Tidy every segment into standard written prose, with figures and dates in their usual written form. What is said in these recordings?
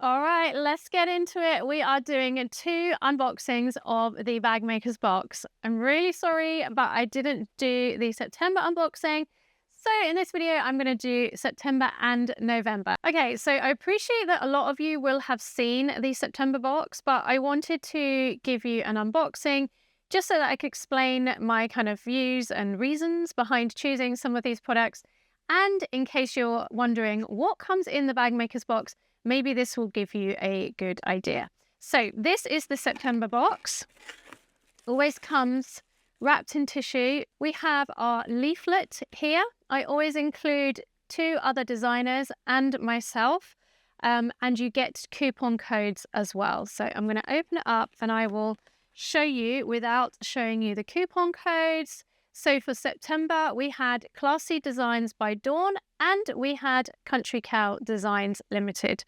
All right, let's get into it. We are doing two unboxings of the Bag Maker's box. I'm really sorry, but I didn't do the September unboxing. So in this video, I'm going to do September and November. Okay, so I appreciate that a lot of you will have seen the September box, but I wanted to give you an unboxing just so that I could explain my kind of views and reasons behind choosing some of these products. And in case you're wondering what comes in the Bag Maker's box, maybe this will give you a good idea. So this is the September box. Always comes wrapped in tissue. We have our leaflet here. I always include two other designers and myself, and you get coupon codes as well. So I'm going to open it up and I will show you without showing you the coupon codes. So for September, we had Classy Designs by Dawn and we had Country Cow Designs Limited.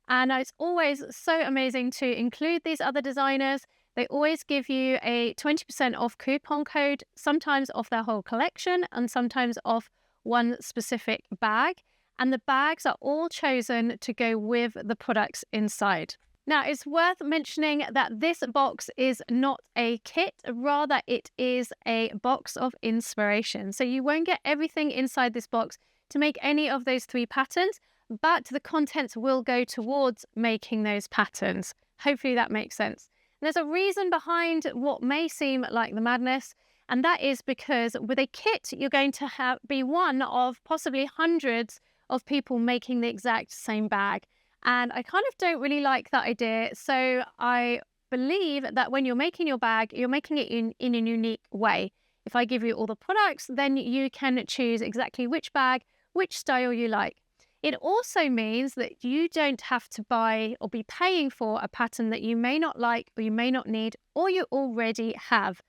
And it's always so amazing to include these other designers. They always give you a 20% off coupon code, sometimes off their whole collection and sometimes off one specific bag. And the bags are all chosen to go with the products inside. Now, it's worth mentioning that this box is not a kit, rather it is a box of inspiration. So you won't get everything inside this box to make any of those three patterns, but the contents will go towards making those patterns. Hopefully that makes sense. And there's a reason behind what may seem like the madness, and that is because with a kit, you're going to be one of possibly hundreds of people making the exact same bag. And I kind of don't really like that idea. So I believe that when you're making your bag, you're making it in a unique way. If I give you all the products, then you can choose exactly which bag, which style you like. It also means that you don't have to buy or be paying for a pattern that you may not like or you may not need or you already have.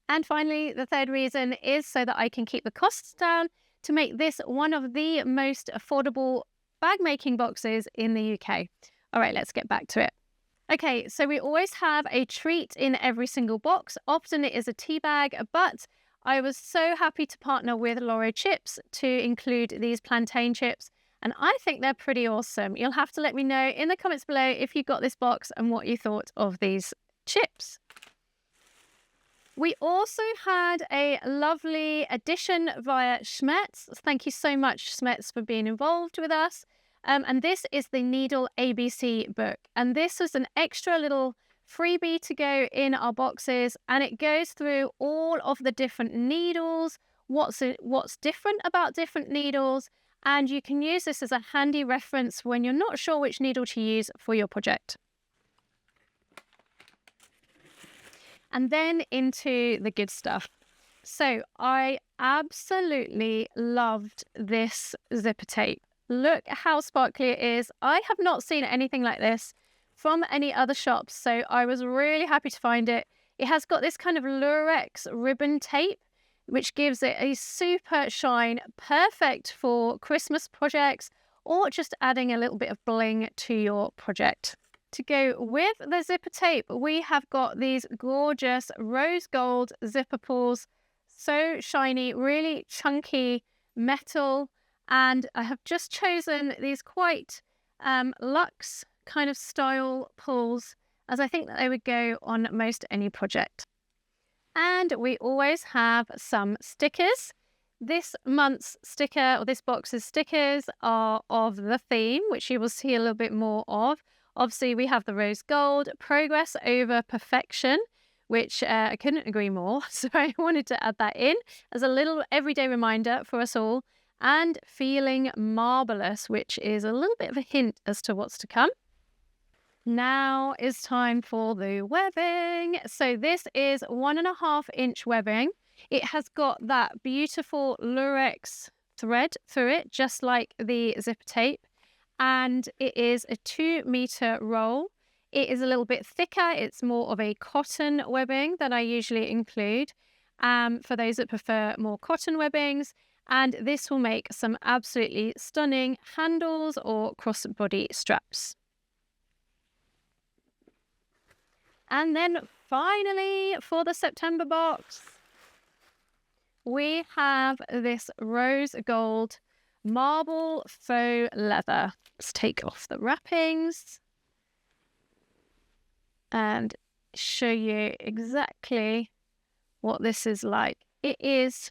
And finally, the third reason is so that I can keep the costs down to make this one of the most affordable bag making boxes in the UK. All right, let's get back to it. Okay, so we always have a treat in every single box. Often it is a tea bag, but I was so happy to partner with Loro Chips to include these plantain chips. And I think they're pretty awesome. You'll have to let me know in the comments below if you got this box and what you thought of these chips. We also had a lovely addition via Schmetz. Thank you so much, Schmetz, for being involved with us. And this is the Needle ABC book. And this was an extra little freebie to go in our boxes. And it goes through all of the different needles, what's different about different needles. And you can use this as a handy reference when you're not sure which needle to use for your project. And then into the good stuff. So I absolutely loved this zipper tape. Look how sparkly it is. I have not seen anything like this from any other shops, so I was really happy to find it. It has got this kind of lurex ribbon tape, which gives it a super shine, perfect for Christmas projects or just adding a little bit of bling to your project. To go with the zipper tape, we have got these gorgeous rose gold zipper pulls, so shiny, really chunky metal, and I have just chosen these quite luxe kind of style pulls, as I think that they would go on most any project. And we always have some stickers. This month's sticker, or this box's stickers, are of the theme, which you will see a little bit more of. Obviously, we have the rose gold, progress over perfection, which I couldn't agree more. So I wanted to add that in as a little everyday reminder for us all. And feeling marvelous, which is a little bit of a hint as to what's to come. Now is time for the webbing. So this is 1.5-inch webbing. It has got that beautiful lurex thread through it, just like the zipper tape. And it is a 2-meter roll. It is a little bit thicker. It's more of a cotton webbing that I usually include for those that prefer more cotton webbings. And this will make some absolutely stunning handles or crossbody straps. And then finally, for the September box, we have this rose gold marble faux leather. Let's take off the wrappings. and show you exactly what this is like. It is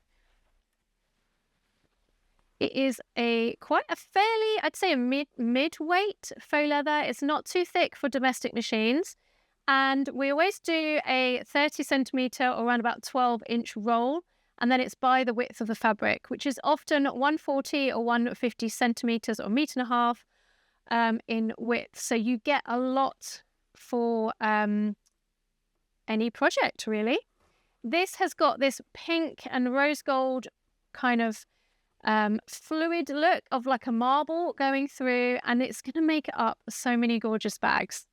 quite a fairly, I'd say a mid-weight faux leather. It's not too thick for domestic machines. And we always do a 30 centimeter or around about 12-inch roll. And then it's by the width of the fabric, which is often 140 or 150 centimeters or meter and a half in width. So you get a lot for any project, really. This has got this pink and rose gold kind of fluid look of like a marble going through, and it's going to make up so many gorgeous bags.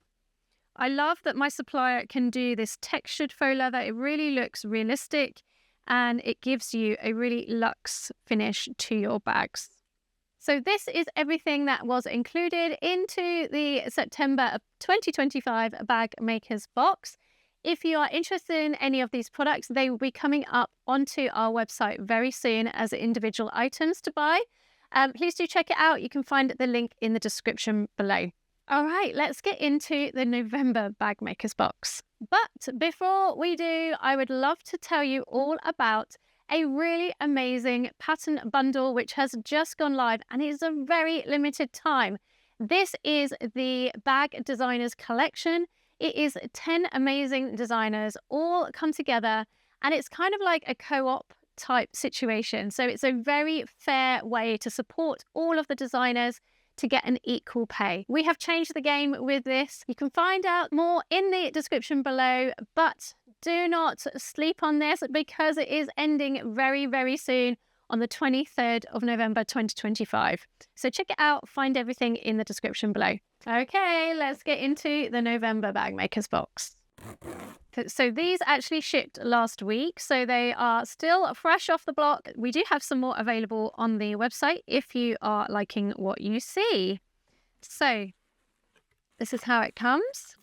I love that my supplier can do this textured faux leather. It really looks realistic and it gives you a really luxe finish to your bags. So this is everything that was included into the September 2025 Bag Makers box. If you are interested in any of these products, they will be coming up onto our website very soon as individual items to buy. Please do check it out. You can find the link in the description below. All right, let's get into the November Bag Makers box. But before we do, I would love to tell you all about a really amazing pattern bundle which has just gone live and is a very limited time. This is the Bag Designers Collection. It is 10 amazing designers all come together, and it's kind of like a co-op type situation. So it's a very fair way to support all of the designers to get an equal pay. We have changed the game with this. You can find out more in the description below, but do not sleep on this because it is ending very, very soon on the 23rd of November 2025. So check it out, find everything in the description below. Okay, let's get into the November Bag Makers box. So these actually shipped last week, so they are still fresh off the block. We do have some more available on the website if you are liking what you see. So this is how it comes.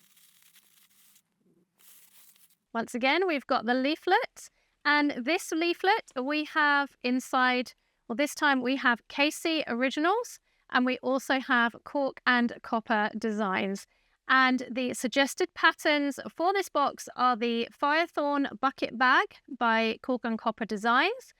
Once again, we've got the leaflet, and this leaflet we have inside, well, this time we have Casey Originals, and we also have cork and copper designs. And the suggested patterns for this box are the Firethorn Bucket Bag by Cork and Copper Designs.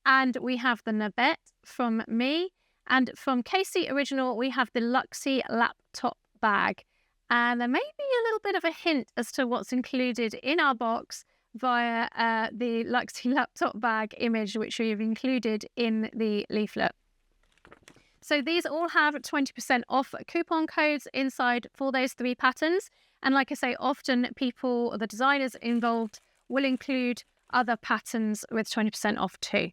And we have the Nabette from me. And from Casey Original, we have the Luxie Laptop Bag. And there may be a little bit of a hint as to what's included in our box via the Luxie Laptop Bag image, which we've included in the leaflet. So these all have 20% off coupon codes inside for those 3 patterns. And like I say, often people or the designers involved will include other patterns with 20% off too.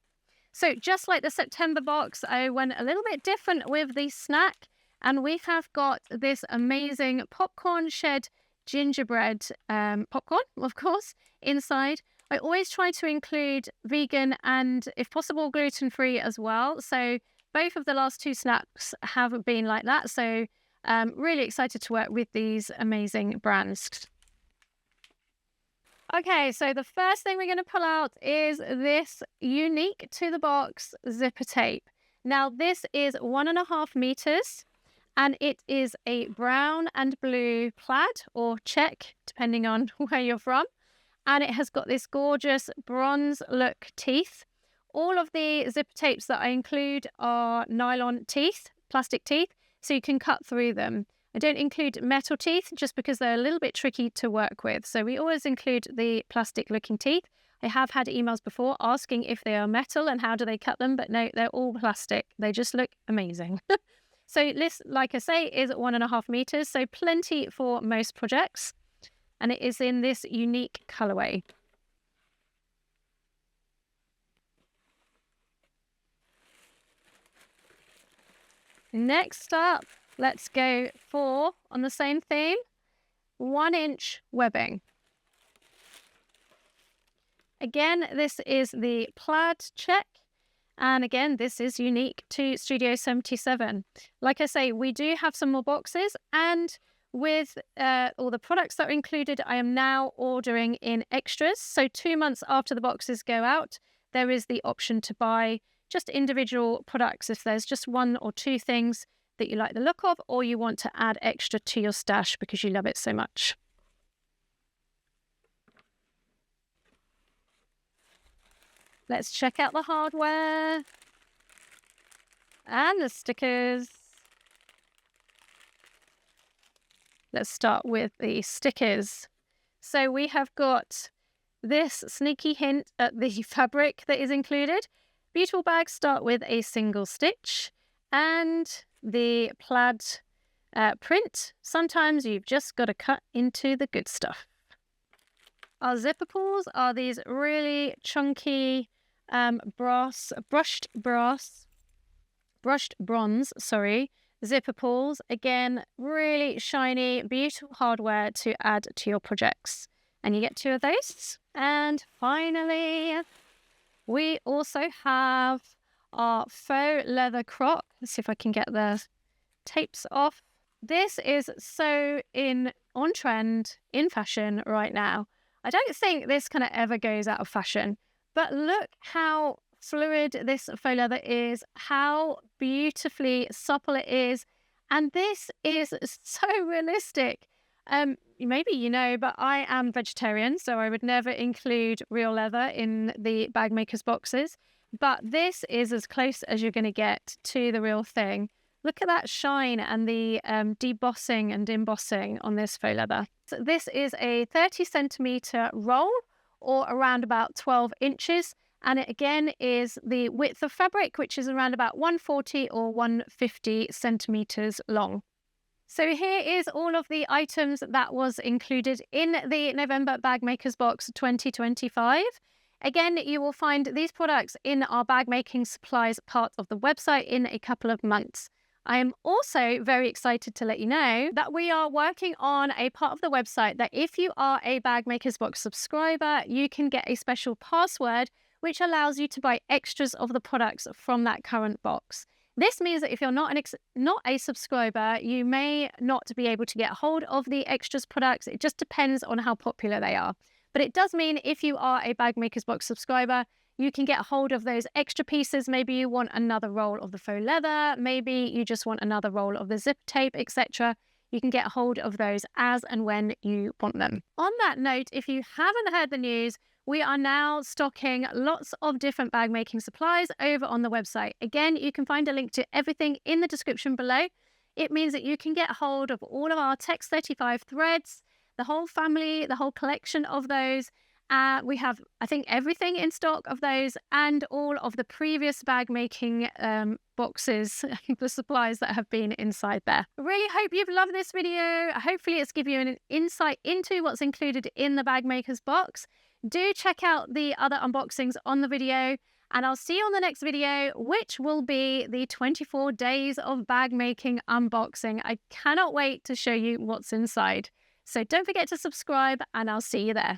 So just like the September box, I went a little bit different with the snack. And we have got this amazing popcorn shed gingerbread popcorn, of course, inside. I always try to include vegan and, if possible, gluten-free as well. So both of the last 2 snacks have been like that. So really excited to work with these amazing brands. Okay, so the first thing we're going to pull out is this unique to the box zipper tape. Now this is 1.5 meters and it is a brown and blue plaid or check, depending on where you're from. And it has got this gorgeous bronze look teeth. All of the zipper tapes that I include are nylon teeth, plastic teeth, so you can cut through them. I don't include metal teeth just because they're a little bit tricky to work with. So we always include the plastic looking teeth. I have had emails before asking if they are metal and how do they cut them, but no, they're all plastic. They just look amazing. So this, like I say, is 1.5 meters, so plenty for most projects. And it is in this unique colorway. Next up, let's go for, on the same theme, 1-inch webbing. Again, this is the plaid check. And again, this is unique to Studio 77. Like I say, we do have some more boxes, and with all the products that are included, I am now ordering in extras. So 2 months after the boxes go out, there is the option to buy just individual products if there's just 1 or 2 things that you like the look of, or you want to add extra to your stash because you love it so much. Let's check out the hardware and the stickers. Let's start with the stickers. So we have got this sneaky hint at the fabric that is included. Beautiful bags start with a single stitch, and the plaid print. Sometimes you've just got to cut into the good stuff. Our zipper pulls are these really chunky brushed bronze, zipper pulls. Again, really shiny, beautiful hardware to add to your projects. And you get 2 of those. And finally, we also have our faux leather croc. Let's see if I can get the tapes off. This is so on trend, in fashion right now. I don't think this kind of ever goes out of fashion, but look how fluid this faux leather is, how beautifully supple it is, and this is so realistic. Maybe you know, but I am vegetarian, so I would never include real leather in the bag makers boxes, but this is as close as you're going to get to the real thing. Look at that shine and the debossing and embossing on this faux leather. So this is a 30 centimeter roll, or around about 12 inches. And it again is the width of fabric, which is around about 140 or 150 centimeters long. So here is all of the items that was included in the November Bag Makers Box 2025. Again, you will find these products in our bag making supplies part of the website in a couple of months. I am also very excited to let you know that we are working on a part of the website that if you are a Bag Makers Box subscriber, you can get a special password which allows you to buy extras of the products from that current box. This means that if you're not a subscriber, you may not be able to get hold of the extras products. It just depends on how popular they are. But it does mean if you are a Bag Makers Box subscriber, you can get hold of those extra pieces. Maybe you want another roll of the faux leather, maybe you just want another roll of the zip tape, etc. You can get hold of those as and when you want them. On that note, if you haven't heard the news, we are now stocking lots of different bag making supplies over on the website. Again, you can find a link to everything in the description below. It means that you can get hold of all of our Text 35 threads, the whole family, the whole collection of those. We have, I think, everything in stock of those, and all of the previous bag making boxes, the supplies that have been inside there. I really hope you've loved this video. Hopefully it's given you an insight into what's included in the Bag Makers box. Do check out the other unboxings on the video, and I'll see you on the next video, which will be the 24 days of bag making unboxing. I cannot wait to show you what's inside. So don't forget to subscribe, and I'll see you there.